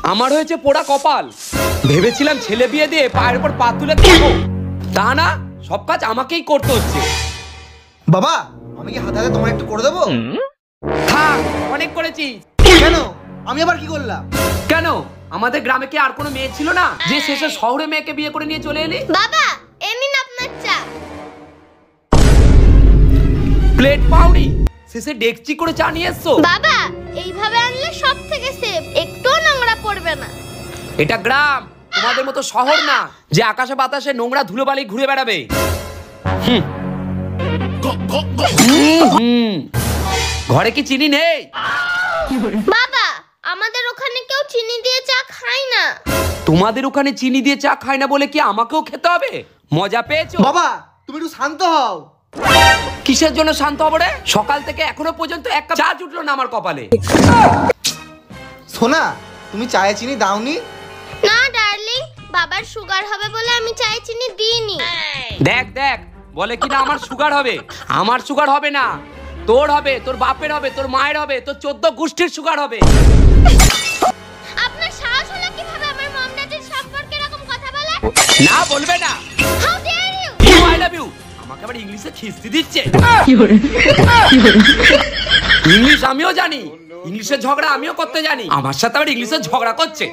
আমার হয়েছে পোড়া কপাল। ভেবেছিলাম ছেলে বিয়ে দিয়ে পায়ের উপর পা তুলে খাবো, তা না, সব কাজ আমাকেই করতে হচ্ছে। বাবা, আমি কি হাতে হাতে তোমার একটু করে দেবো? থাক, অনেক করেছিস। কেন? আমি আবার কি করলাম? কেন, আমাদের গ্রামে কি আর কোনো মেয়ে ছিল না যে শেষে শহরে মেয়েকে বিয়ে করে নিয়ে চলে এলি? বাবা, এই নিন আপনার চা। প্লেট পাওনি, শেষে ডেকচি করে চা নিয়ে এসছো। বাবা, এইভাবে আনলে সব থেকে সেফ, একটু নোংরা পড়বে না। এটা গ্রাম, তোমাদের মতো শহর না যে আকাশে বাতাসে নোংরা ধুলোবালি ঘুরে বেড়াবে। ঘরে কি চিনি নেই? বাবা, আমাদের ওখানে কেউ চিনি দিয়ে চা খায় না। তোমাদের ওখানে চিনি দিয়ে চা খায় না বলে কি আমাকেও খেতে হবে? মজা পেয়েছো? বাবা, তুমি একটু শান্ত হও। কিসের জন্য শান্ত হবো রে? সকাল থেকে এখনো পর্যন্ত এক কাপ চা জুটলো না আমার কপালে। সোনা, তুমি চায়ে চিনি দাওনি? না ডার্লিং, বাবার সুগার হবে বলে আমি চায়ে চিনি দিইনি। দেখ দেখ, বলে কিনা আমার সুগার হবে। আমার সুগার হবে না, তোর হবে, তোর বাপের হবে, তোর মায়ের হবে, তোর 14 গোষ্ঠীর সুগার হবে। আপনার সাহস হলো কিভাবে আমার মম ড্যাডির সম্পর্কে এরকম কথা বলে? না বলবে না। How dare you! I love you. আমাকে আবার ইংলিশে খিস্তি দিচ্ছে। ইংলিশ আমিও জানি, ইংলিশের ঝগড়া আমিও করতে জানি, আমার সাথে আবার ইংলিশের ঝগড়া করছে।